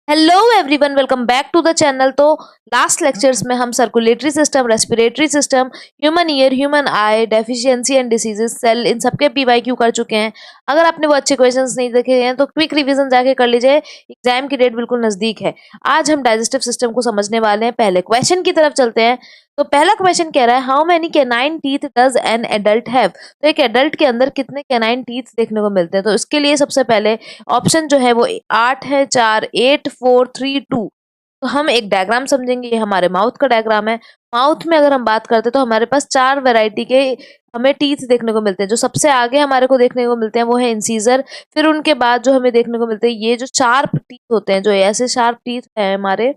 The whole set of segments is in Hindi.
Hello everyone, welcome back to the channel. तो लास्ट लेक्चर्स में हम circulatory system, respiratory system, human ear, human eye, deficiency and diseases, cell, इन सबके पीवाईक्यू कर चुके हैं। अगर आपने वो अच्छे क्वेश्चंस नहीं देखे हैं तो क्विक रिवीजन जाके कर लीजिए, एग्जाम की डेट बिल्कुल नजदीक है। आज हम डाइजेस्टिव सिस्टम को समझने वाले हैं। पहले क्वेश्चन की तरफ चलते हैं। तो पहला क्वेश्चन कह रहा है, how many canine teeth does an adult have. तो एक एडल्ट के अंदर कितने कैनाइन टीथ देखने को मिलते हैं। तो इसके लिए सबसे पहले ऑप्शन जो है वो 8 है, 4, 8, 4, 3, 2। तो हम एक डायग्राम समझेंगे। ये हमारे माउथ का डायग्राम है। माउथ में अगर हम बात करते हैं तो हमारे पास 4 वैरायटी के हमें टीथ देखने को मिलते हैं। जो सबसे आगे हमारे को देखने को मिलते हैं वो है इंसीजर। फिर उनके बाद जो हमें देखने को मिलते हैं ये जो शार्प टीथ होते हैं, जो ऐसे शार्प टीथ है हमारे,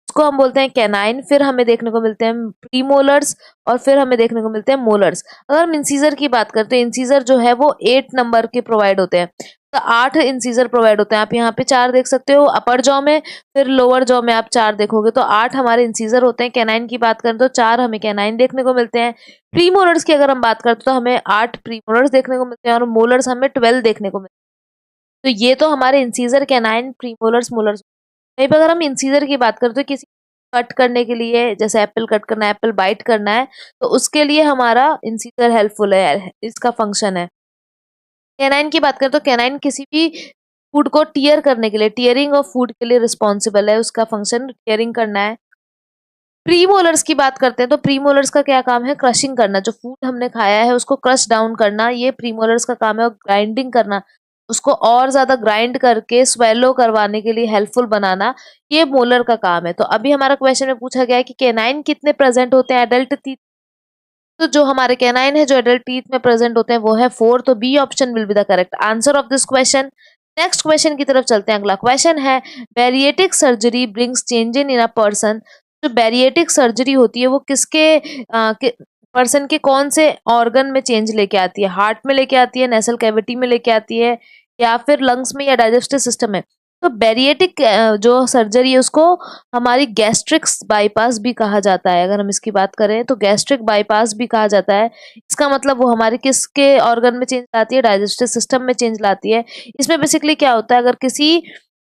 उसको हम बोलते हैं कैनाइन। फिर हमें देखने को मिलते हैं प्रीमोलर्स और फिर हमें देखने को मिलते हैं मोलर्स। अगर हम इंसीजर की बात करते हैं, इंसीजर जो है वो 8 नंबर के प्रोवाइड होते हैं। तो 8 इंसीजर प्रोवाइड होते हैं। आप यहाँ पे 4 देख सकते हो अपर जॉ में, फिर लोअर जॉ में आप 4 देखोगे तो 8 हमारे इंसीजर होते हैं। कैनाइन की बात करें तो 4 हमें कैनाइन देखने को मिलते हैं। प्रीमोलर्स की अगर हम बात करते तो हमें 8 प्रीमोलर्स देखने को मिलते हैं और मोलर्स हमें 12 देखने को मिलते हैं। तो ये तो हमारे इंसीजर, कैनाइन, प्रीमोलर्स, मोलर्स। वहीं पर अगर हम इंसीजर की बात करें तो किसी कट करने के लिए, जैसे एप्पल कट करना है, एप्पल बाइट करना है, तो उसके लिए हमारा इंसीजर हेल्पफुल है, इसका फंक्शन है। कैनाइन की बात करें तो कैनाइन किसी भी फूड को टीयर करने के लिए, टीयरिंग ऑफ फूड के लिए रिस्पॉन्सिबल है, उसका फंक्शन टीयरिंग करना है। प्रीमोलर्स की बात करते हैं तो प्रीमोलर्स का क्या काम है, क्रशिंग करना। जो फूड हमने खाया है उसको क्रश डाउन करना, ये प्रीमोलर्स का काम है। और ग्राइंडिंग करना, उसको और ज्यादा ग्राइंड करके स्वेलो करवाने के लिए हेल्पफुल बनाना, ये मोलर का काम है। तो अभी हमारा क्वेश्चन में पूछा गया है कि कैनाइन कितने प्रेजेंट होते हैं एडल्ट टीथ। तो जो हमारे कैनाइन है जो एडल्ट टीथ में प्रेजेंट होते हैं वो है 4। तो B option will be the correct answer of this question. Next question की तरफ चलते हैं। अगला क्वेश्चन है, bariatric surgery brings change in a person. जो बैरिएटिक सर्जरी होती है वो पर्सन के कौन से ऑर्गन में चेंज लेके आती है। हार्ट में लेके आती है, नेसल कैविटी में लेके आती है, या फिर लंग्स में, या डाइजेस्टिव सिस्टम में। तो बैरिएटिक जो सर्जरी है उसको हमारी गैस्ट्रिक्स बाईपास भी कहा जाता है। अगर हम इसकी बात करें तो गैस्ट्रिक बाईपास भी कहा जाता है। इसका मतलब वो हमारे किसके ऑर्गन में चेंज लाती है, डाइजेस्टिव सिस्टम में चेंज लाती है। इसमें बेसिकली क्या होता है, अगर किसी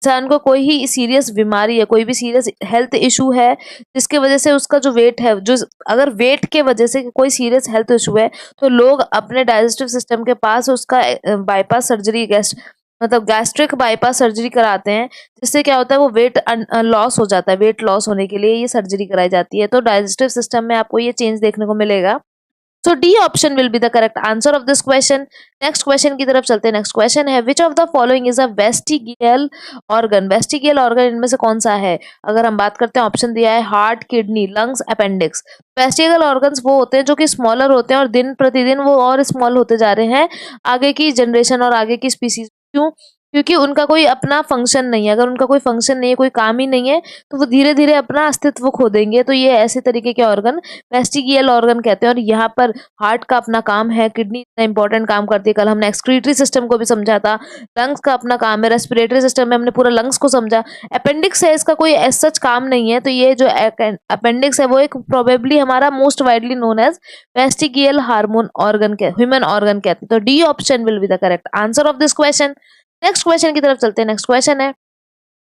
इंसान को कोई ही सीरियस बीमारी है, कोई भी सीरियस हेल्थ इशू है, जिसके वजह से उसका जो वेट है, जो अगर वेट के वजह से कोई सीरियस हेल्थ इशू है, तो लोग अपने डाइजेस्टिव सिस्टम के पास उसका बाईपास सर्जरी, मतलब गैस्ट्रिक बाईपास सर्जरी कराते हैं। जिससे क्या होता है, वो वेट लॉस हो जाता है। वेट लॉस होने के लिए ये सर्जरी कराई जाती है। तो डाइजेस्टिव सिस्टम में आपको ये चेंज देखने को मिलेगा। So D option will be the correct answer of this question. Next question की तरफ चलते हैं। नेक्स्ट क्वेश्चन है, which of the following is a vestigial organ. Vestigial organ इनमें से कौन सा है। अगर हम बात करते हैं, ऑप्शन दिया है heart, kidney, lungs, appendix. Vestigial organs वो होते हैं जो कि स्मॉलर होते हैं और दिन प्रतिदिन वो और स्मॉल होते जा रहे हैं आगे की जनरेशन और आगे की स्पीसीज। क्यों? क्योंकि उनका कोई अपना फंक्शन नहीं है। अगर उनका कोई फंक्शन नहीं है, कोई काम ही नहीं है, तो वो धीरे धीरे अपना अस्तित्व खो देंगे। तो ये ऐसे तरीके के ऑर्गन वेस्टिगियल ऑर्गन कहते हैं। और यहाँ पर हार्ट का अपना काम है, किडनी इतना इंपॉर्टेंट काम करती है, कल हमने एक्सक्रीटरी सिस्टम को भी समझा था। लंग्स का अपना काम है, रेस्पिरेटरी सिस्टम में हमने पूरा लंग्स को समझा। अपेंडिक्स है, इसका कोई एज सच काम नहीं है। तो ये जो अपेंडिक्स है वो एक प्रोबेबली हमारा most widely known as vestigial hormone organ के ह्यूमन ऑर्गन कहते हैं। तो D option will be the correct answer of this question. Next question की तरफ चलते हैं। नेक्स्ट क्वेश्चन है,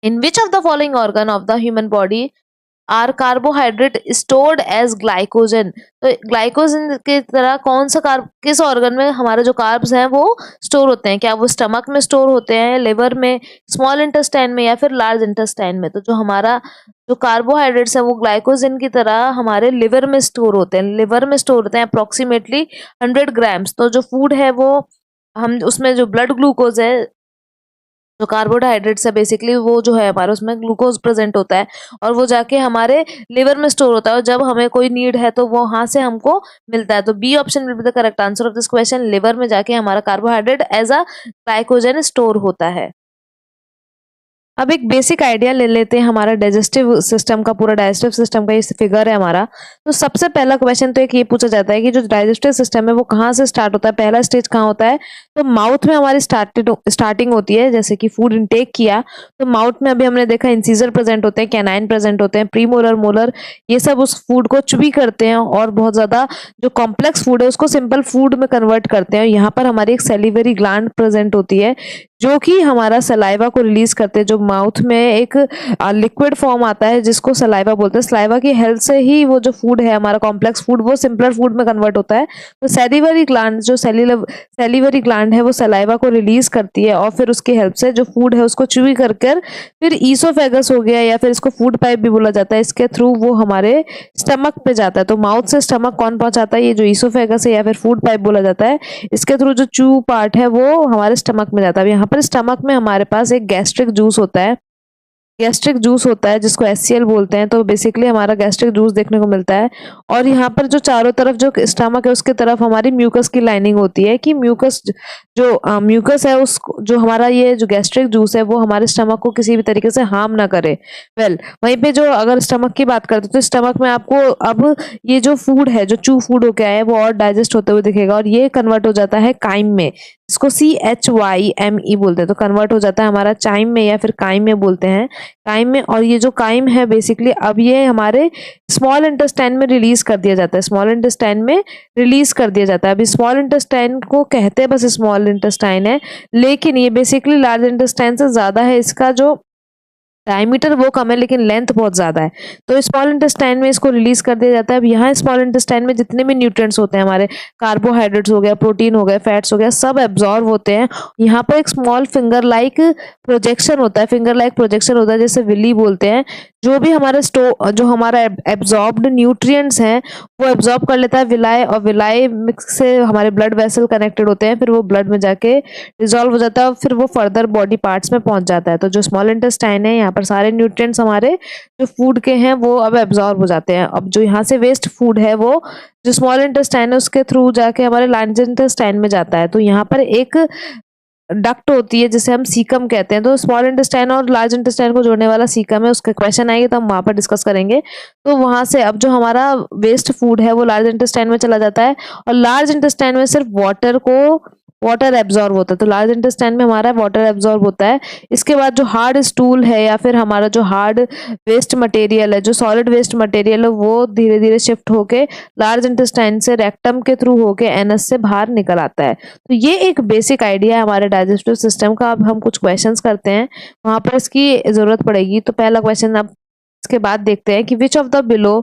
in which of the following organ of the human body are carbohydrate stored as glycogen. तो ग्लाइकोजन की तरह कौन सा कार्ब, किस ऑर्गन में हमारे जो कार्ब्स हैं वो स्टोर होते हैं। क्या वो स्टमक में स्टोर होते हैं, लिवर में, स्मॉल इंटेस्टाइन में, या फिर लार्ज इंटेस्टाइन में। तो जो हमारा जो कार्बोहाइड्रेट्स है वो ग्लाइकोजन की तरह हमारे लिवर में स्टोर होते हैं। लिवर में स्टोर होते हैं अप्रोक्सीमेटली 100 ग्राम्स। तो जो फूड है वो हम उसमें जो ब्लड ग्लूकोज है, जो कार्बोहाइड्रेट्स है, बेसिकली वो जो है हमारे उसमें ग्लूकोज प्रेजेंट होता है और वो जाके हमारे लिवर में स्टोर होता है। और जब हमें कोई नीड है तो वो वहां से हमको मिलता है। तो B option will be the correct answer of this question. Liver में जाके हमारा carbohydrate as a glycogen store होता है। अब एक बेसिक आइडिया ले लेते हैं हमारा डाइजेस्टिव सिस्टम का। पूरा डाइजेस्टिव सिस्टम का ये फिगर है हमारा। तो सबसे पहला क्वेश्चन तो एक ये पूछा जाता है कि जो डाइजेस्टिव सिस्टम है वो कहाँ से स्टार्ट होता है, पहला स्टेज कहाँ होता है। तो माउथ में हमारी स्टार्टिंग होती है। जैसे कि फूड इनटेक किया तो माउथ में अभी हमने देखा इंसीजर प्रेजेंट होते हैं, कैनाइन प्रेजेंट होते हैं, प्रीमोलर, मोलर, ये सब उस फूड को चुबी करते हैं और बहुत ज्यादा जो कॉम्प्लेक्स फूड है उसको सिंपल फूड में कन्वर्ट करते हैं। और यहाँ पर हमारी एक सेलिवरी ग्लैंड प्रेजेंट होती है जो कि हमारा सलाइवा को रिलीज करते हैं। जो माउथ में एक लिक्विड फॉर्म आता है जिसको सलाइवा बोलते हैं। सलाइवा की हेल्प से ही वो जो फूड है हमारा कॉम्प्लेक्स फूड वो सिंपलर फूड में कन्वर्ट होता है। तो सैलिवरी ग्लैंड जो सैलिवरी ग्लैंड है वो सलाइवा को रिलीज करती है और फिर उसकी हेल्प से जो फूड है उसको च्यूई कर कर फिर ईसोफेगस हो गया या फिर इसको फूड पाइप भी बोला जाता है, इसके थ्रू वो हमारे स्टमक पे जाता है। तो माउथ से स्टमक कौन पहुंचाता है? ये जो ईसोफेगस है या फिर फूड पाइप बोला जाता है। इसके थ्रू जो चू पार्ट है वो हमारे स्टमक में जाता है। यहाँ पर स्टमक में हमारे पास एक गैस्ट्रिक जूस होता है। गैस्ट्रिक जूस होता है जिसको एचसीएल बोलते हैं। तो बेसिकली हमारा गैस्ट्रिक जूस देखने को मिलता है। और यहाँ पर जो चारों तरफ जो स्टमक है उसके तरफ हमारी म्यूकस की लाइनिंग होती है कि म्यूकस जो म्यूकस है उस जो हमारा ये जो गैस्ट्रिक जूस है वो हमारे स्टमक को किसी भी तरीके से हार्म ना करे। वहीं पे जो अगर स्टमक की बात करते तो स्टमक में आपको अब ये जो फूड है जो चू फूड होके आया है वो और डाइजेस्ट होते हुए दिखेगा और ये कन्वर्ट हो जाता है काइम में, इसको CHYME बोलते हैं। तो कन्वर्ट हो जाता है हमारा चाइम में या फिर काइम में बोलते हैं, काइम में। और ये जो काइम है बेसिकली अब ये हमारे स्मॉल इंटेस्टाइन में रिलीज कर दिया जाता है। स्मॉल इंटेस्टाइन में रिलीज कर दिया जाता है। अभी स्मॉल इंटेस्टाइन को कहते हैं बस स्मॉल इंटेस्टाइन है, लेकिन ये बेसिकली लार्ज इंटेस्टाइन से ज्यादा है। इसका जो डायमीटर वो कम है लेकिन लेंथ बहुत ज्यादा है। तो स्मॉल इंटेस्टाइन में इसको रिलीज कर दिया जाता है। अब यहाँ स्मॉल इंटेस्टाइन में जितने भी न्यूट्रिएंट्स होते हैं हमारे कार्बोहाइड्रेट्स हो गया, प्रोटीन हो गया, फैट्स हो गया, सब एब्जॉर्ब होते हैं। यहाँ पर एक स्मॉल फिंगर लाइक प्रोजेक्शन होता है। फिंगर लाइक प्रोजेक्शन होता है जैसे विली बोलते हैं। जो भी हमारे जो हमारा एब्जॉर्ब्ड न्यूट्रिएंट्स हैं वो एब्जॉर्ब कर लेता है विलाय, और विलाय मिक्स से हमारे ब्लड वेसल कनेक्टेड होते हैं। फिर वो ब्लड में जाके डिजोल्व हो जाता है और फिर वो फर्दर बॉडी पार्ट्स में पहुंच जाता है। तो जो स्मॉल इंटेस्टाइन है यहाँ पर सारे न्यूट्रिएंट्स हमारे जो फूड के हैं वो अब एब्जॉर्ब हो जाते हैं। अब जो यहाँ से वेस्ट फूड है वो जो स्मॉल इंटेस्टाइन है उसके थ्रू जाके हमारे लार्ज इंटेस्टाइन में जाता है। तो यहाँ पर एक डक्ट होती है जिसे हम सीकम कहते हैं। तो स्मॉल इंटेस्टाइन और लार्ज इंटेस्टाइन को जोड़ने वाला सीकम है। उसके क्वेश्चन आएंगे तो हम वहां पर डिस्कस करेंगे। तो वहां से अब जो हमारा वेस्ट फूड है वो लार्ज इंटेस्टाइन में चला जाता है और लार्ज इंटेस्टाइन में सिर्फ वाटर एब्जॉर्ब होता है। तो लार्ज इंटेस्टाइन में हमारा वाटर एब्जॉर्ब होता है। इसके बाद जो हार्ड स्टूल है या फिर हमारा जो हार्ड वेस्ट मटेरियल है, जो सॉलिड वेस्ट मटेरियल है, वो धीरे धीरे शिफ्ट होके लार्ज इंटेस्टाइन से रेक्टम के थ्रू होके एनस से बाहर निकल आता है। तो ये एक बेसिक आइडिया है हमारे डाइजेस्टिव सिस्टम का। अब हम कुछ क्वेश्चंस करते हैं, वहां पर इसकी जरूरत पड़ेगी। तो पहला क्वेश्चन अब इसके बाद देखते हैं कि which of the below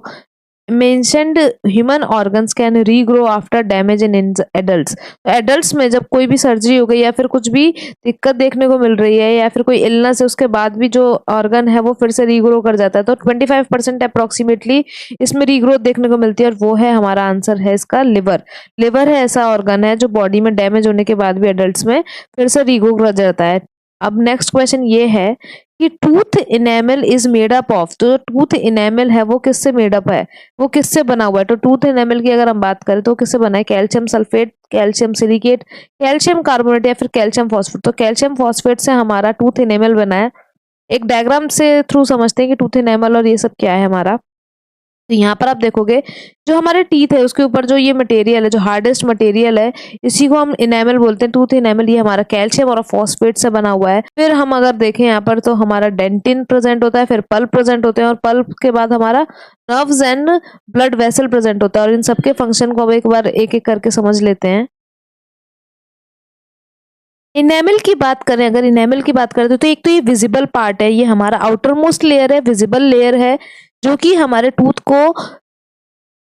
mentioned human organs can regrow after damage in adults। तो एडल्ट्स में जब कोई भी सर्जरी हो गई या फिर कुछ भी दिक्कत देखने को मिल रही है या फिर कोई इलनेस है उसके बाद भी जो ऑर्गन है वो फिर से रीग्रो कर जाता है। तो 25% अप्रोक्सीमेटली इसमें रीग्रोथ देखने को मिलती है और वो है हमारा आंसर है इसका लिवर। लिवर है ऐसा ऑर्गन है जो बॉडी में डैमेज होने के बाद भी एडल्ट्स में फिर से रीग्रो कर जाता है। अब नेक्स्ट क्वेश्चन ये है कि tooth enamel is made up of. तो टूथ इनेमल है वो किससे मेड अप है, वो किससे बना हुआ है? तो टूथ इनेमल की अगर हम बात करें तो किससे बना है? Calcium sulphate, calcium silicate, calcium carbonate या फिर कैल्शियम फॉस्फेट। तो कैल्शियम फॉस्फेट से हमारा टूथ इनेमल बना है। एक डायग्राम से थ्रू समझते हैं कि टूथ इनेमल और ये सब क्या है हमारा। तो यहाँ पर आप देखोगे जो हमारे टीथ है उसके ऊपर जो ये मटेरियल है, जो हार्डेस्ट मटेरियल है, इसी को हम इनेमल बोलते हैं, टूथ इनेमल। ये हमारा कैल्शियम और फॉस्फेट से बना हुआ है। फिर हम अगर देखें यहाँ पर तो हमारा डेंटिन प्रेजेंट होता है, फिर पल्प प्रेजेंट होते हैं और पल्प के बाद हमारा nerves and blood vessel present होता है। और इन सबके फंक्शन को अब एक बार एक एक करके समझ लेते हैं। इनेमल की बात करें, अगर इनेमल की बात करें तो एक तो ये विजिबल पार्ट है, ये हमारा आउटर मोस्ट लेयर है, विजिबल लेयर है जो कि हमारे टूथ को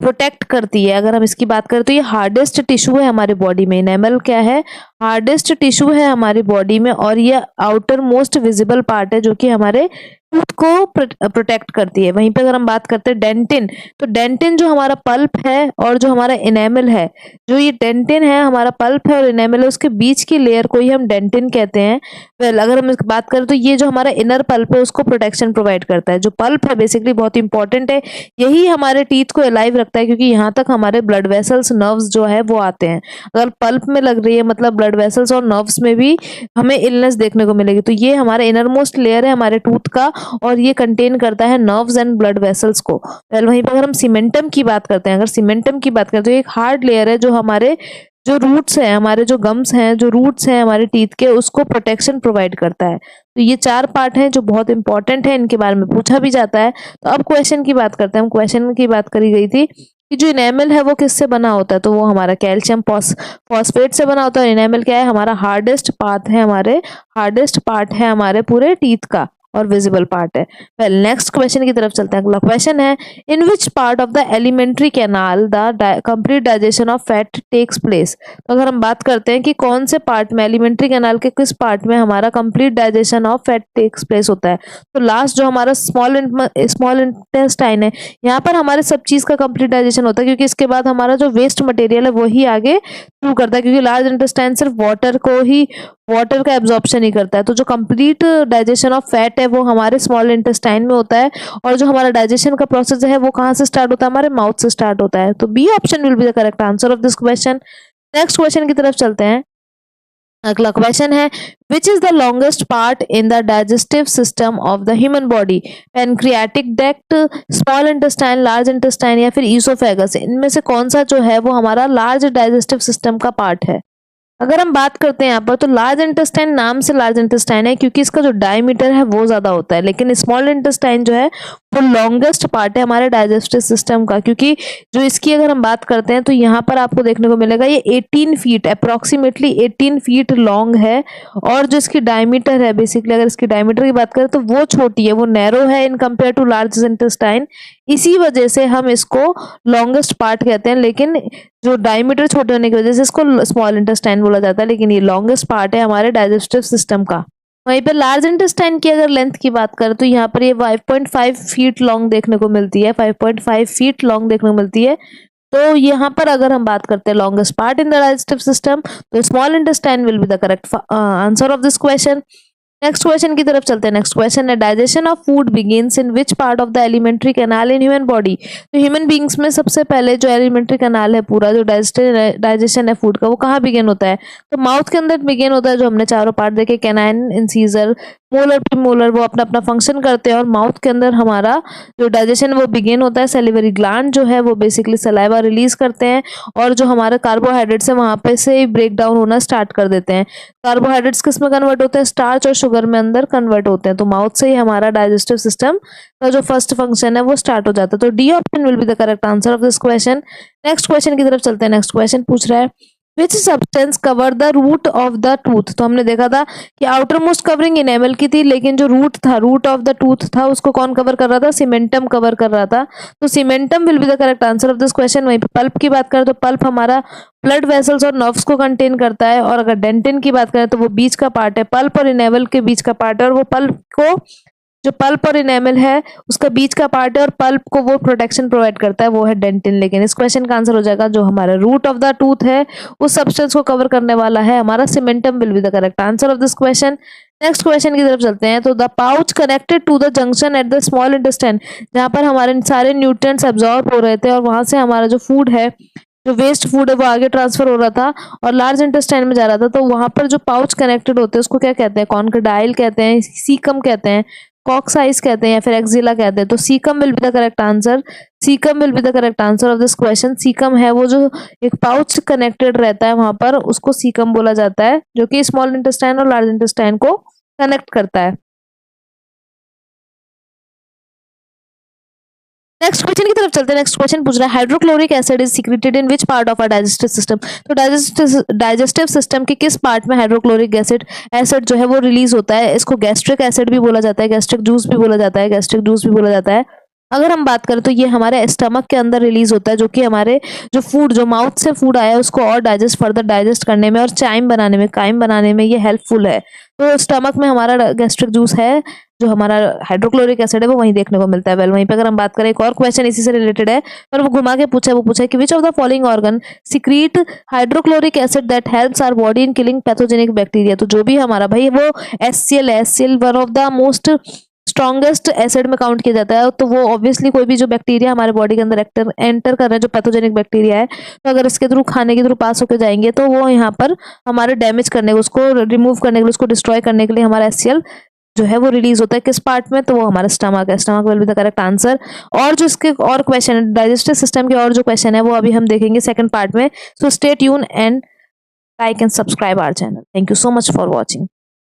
प्रोटेक्ट करती है। अगर हम इसकी बात करें तो ये हार्डेस्ट टिश्यू है हमारे बॉडी में। इनेमल क्या है? हार्डेस्ट टिश्यू है हमारी बॉडी में और ये आउटर मोस्ट विजिबल पार्ट है जो कि हमारे टूथ को प्रोटेक्ट करती है। वहीं पे अगर हम बात करते हैं डेंटिन, तो डेंटिन जो हमारा पल्प है और जो हमारा इनेमल है, जो ये डेंटिन है हमारा पल्प है और इनेमल है, उसके बीच की लेयर को ही हम डेंटिन कहते हैं। अगर हम इसकी बात करें तो ये जो हमारा इनर पल्प है उसको प्रोटेक्शन प्रोवाइड करता है। जो पल्प है बेसिकली बहुत इंपॉर्टेंट है, यही हमारे टीथ को अलाइव रखता है क्योंकि यहाँ तक हमारे ब्लड वेसल्स, नर्व्स जो है वो आते हैं। अगर पल्प में लग रही है मतलब ब्लड वेसल्स और नर्व्स में भी हमें इलनेस देखने को मिलेगी। तो ये हमारा इनर मोस्ट लेयर है हमारे टूथ का और ये कंटेन करता है नर्व्स एंड ब्लड वेसल्स को। वहीं पर अगर हम सीमेंटम की बात करते हैं, अगर सीमेंटम की बात करते हैं तो एक हार्ड लेयर है जो हमारे जो रूट्स हैं, हमारे जो गम्स हैं, जो रूट्स हैं हमारे टीथ के, उसको प्रोटेक्शन प्रोवाइड करता है। तो ये 4 पार्ट हैं जो बहुत इंपॉर्टेंट है, इनके बारे में पूछा भी जाता है। तो अब क्वेश्चन की बात करते हैं। हम क्वेश्चन की बात करी गई थी कि जो इनेमल है वो किससे बना होता है, तो वो हमारा कैल्शियम फॉस्फेट से बना होता है। इनेमल क्या है, हमारा हार्डेस्ट पार्ट है हमारे पूरे टीथ का और विजिबल पार्ट है। वेल नेक्स्ट क्वेश्चन की तरफ चलते हैं। अगला क्वेश्चन है, in which part of the alimentary canal the complete digestion of fat takes place. तो अगर हम बात करते हैं कि कौन से पार्ट में, एलिमेंट्री कैनाल के किस पार्ट में हमारा complete digestion of fat takes place होता है, तो लास्ट जो हमारा स्मॉल इंटेस्टाइन है, यहाँ पर हमारे सब चीज का कंप्लीट डाइजेशन होता है, क्योंकि इसके बाद हमारा जो वेस्ट मटेरियल है वही आगे थ्रू करता है, क्योंकि लार्ज इंटेस्टाइन सिर्फ वाटर का एब्जॉर्प्शन ही करता है। तो जो कंप्लीट डाइजेशन ऑफ फैट है वो हमारे स्मॉल इंटेस्टाइन में होता है, और जो हमारा डाइजेशन का प्रोसेस है वो कहाँ से स्टार्ट होता है, हमारे माउथ से स्टार्ट होता है। तो B option will be the correct answer of this question. Next question की तरफ चलते हैं। अगला क्वेश्चन है, which is the longest part in the digestive system of the human body, pancreatic duct, small intestine, large intestine या फिर ईसोफेगस। इनमें से कौन सा जो है वो हमारा लार्ज डाइजेस्टिव सिस्टम का पार्ट है। अगर हम बात करते हैं यहाँ पर, तो लार्ज इंटेस्टाइन नाम से लार्ज इंटेस्टाइन है क्योंकि इसका जो डायमीटर है वो ज्यादा होता है, लेकिन स्मॉल इंटेस्टाइन जो है वो लॉन्गेस्ट पार्ट है हमारे डाइजेस्टिव सिस्टम का, क्योंकि जो इसकी अगर हम बात करते हैं तो यहाँ पर आपको देखने को मिलेगा ये 18 फीट, अप्रोक्सीमेटली 18 फीट लॉन्ग है, और जो इसकी डायमीटर है, बेसिकली अगर इसकी डायमीटर की बात करें तो वो छोटी है, वो नैरो है in compare to large intestine. इसी वजह से हम इसको लॉन्गेस्ट पार्ट कहते हैं, लेकिन जो डायमीटर छोटे होने की वजह से इसको स्मॉल इंटेस्टाइन बोला जाता है, लेकिन ये लॉन्गेस्ट पार्ट है हमारे डाइजेस्टिव सिस्टम का। वहीं पे लार्ज इंटेस्टाइन की अगर लेंथ की बात करें तो यहाँ पर ये 5.5 फीट लॉन्ग देखने को मिलती है, 5.5 फीट लॉन्ग देखने को मिलती है। तो यहाँ पर अगर हम बात करते हैं longest part in the digestive system, तो small intestine will be the correct answer of this question. Next question की तरफ चलते हैं। नेक्स्ट क्वेश्चन है, digestion of food begins in which part of the alimentary canal in human body. तो ह्यूमन बींग्स में सबसे पहले जो एलिमेंट्री कैनाल है, पूरा जो डाइजेशन है फूड का, वो कहाँ बिगिन होता है, तो माउथ के अंदर बिगिन होता है। जो हमने चारों पार्ट देखे, कैनाइन, इंसीजर, मोलर, प्रीमोलर, वो अपना अपना फंक्शन करते हैं, और माउथ के अंदर हमारा जो डाइजेशन वो बिगिन होता है। सेलिवरी ग्लैंड जो है वो बेसिकली सलाइवा रिलीज करते हैं, और जो हमारे कार्बोहाइड्रेट्स है वहां पे से ब्रेक डाउन होना स्टार्ट कर देते हैं। कार्बोहाइड्रेट्स किस में कन्वर्ट होते हैं, स्टार्च और शुगर में अंदर कन्वर्ट होते हैं। तो माउथ से ही हमारा डाइजेस्टिव सिस्टम का जो फर्स्ट फंक्शन है वो स्टार्ट हो जाता है। तो D option will be the correct answer of this question. Next question की तरफ चलते हैं। नेक्स्ट क्वेश्चन पूछ रहा है, which substance cover the root of the tooth. तो हमने देखा था कि आउटर मोस्ट कवरिंग इनेमल की थी, लेकिन जो रूट था, रूट ऑफ द टूथ था, उसको कौन कवर कर रहा था, सीमेंटम कवर कर रहा था। तो cementum will be the correct answer of this question. वहीं पे पल्प की बात करें तो पल्प हमारा ब्लड वेसल्स और नर्व्स को कंटेन करता है, और अगर डेंटिन की बात करें तो वो बीच का पार्ट है, पल्प और इनेमल के बीच का पार्ट है, और वो पल्प को, जो पल्प और इनेमल है उसका बीच का पार्ट है, और पल्प को वो प्रोटेक्शन प्रोवाइड करता है, वो है डेंटिन। लेकिन इस क्वेश्चन का आंसर हो जाएगा जो हमारा रूट ऑफ द टूथ है उस सब्सटेंस को कवर करने वाला है हमारा cementum will be the correct answer of this question. Next question की तरफ चलते हैं। तो the pouch connected to the junction at the small intestine, जहां पर हमारे सारे न्यूट्रिएंट्स एब्जॉर्ब हो रहे थे, और वहां से हमारा जो फूड है, जो वेस्ट फूड है वो आगे ट्रांसफर हो रहा था और लार्ज इंटेस्टाइन में जा रहा था। तो वहां पर जो पाउच कनेक्टेड होते हैं उसको क्या कहते हैं, कॉन्क्रेडाइल कहते हैं, सीकम कहते हैं, कॉक्साइज कहते हैं, या फिर एक्जिला कहते हैं। तो caecum will be the correct answer. Caecum will be the correct answer of this question. Caecum है वो जो एक पाउच कनेक्टेड रहता है वहां पर, उसको सीकम बोला जाता है, जो कि स्मॉल इंटेस्टाइन और लार्ज इंटेस्टाइन को कनेक्ट करता है। नेक्स्ट क्वेश्चन की तरफ चलते हैं। नेक्स्ट क्वेश्चन पूछ रहा है, hydrochloric acid is secreted in which part of our digestive system. तो डाइजेस्टिव सिस्टम के किस पार्ट में हाइड्रोक्लोरिक एसिड जो है वो रिलीज होता है। इसको गैस्ट्रिक एसिड भी बोला जाता है, गैस्ट्रिक जूस भी बोला जाता है, गैस्ट्रिक जूस भी बोला जाता है। अगर हम बात करें तो ये हमारे स्टमक के अंदर रिलीज होता है, जो कि हमारे जो फूड, जो माउथ से फूड आया है उसको और फर्दर डाइजेस्ट करने में और काइम बनाने में ये हेल्पफुल है। तो स्टमक में हमारा गैस्ट्रिक जूस है, जो हमारा हाइड्रोक्लोरिक एसिड है वो वहीं देखने को मिलता है। वेल वहीं पे अगर हम बात करें, एक और क्वेश्चन इसी से रिलेटेड है पर वो घुमा के पूछा है, वो पूछा है कि which of the following organ secrete hydrochloric acid that helps our body in killing pathogenic bacteria. तो जो भी हमारा भाई वो HCl one of the most strongest acid में काउंट किया जाता है। तो वो ऑब्वियसली कोई भी जो बैक्टीरिया हमारे बॉडी के अंदर एंटर कर रहे हैं, जो पैथोजेनिक बैक्टीरिया है, तो अगर इसके थ्रू, खाने के थ्रू पास होकर जाएंगे तो वो यहाँ पर हमारे डैमेज करने को, उसको रिमूव करने के लिए, उसको डिस्ट्रॉय करने के लिए हमारा HCl जो है वो रिलीज होता है किस पार्ट में, तो वो हमारा स्टमक है। Stomach will be the correct answer. और जो इसके और क्वेश्चन, डाइजेस्टिव सिस्टम के और जो क्वेश्चन है वो अभी हम देखेंगे सेकंड पार्ट में। So stay tune and like and subscribe our channel. Thank you so much for watching.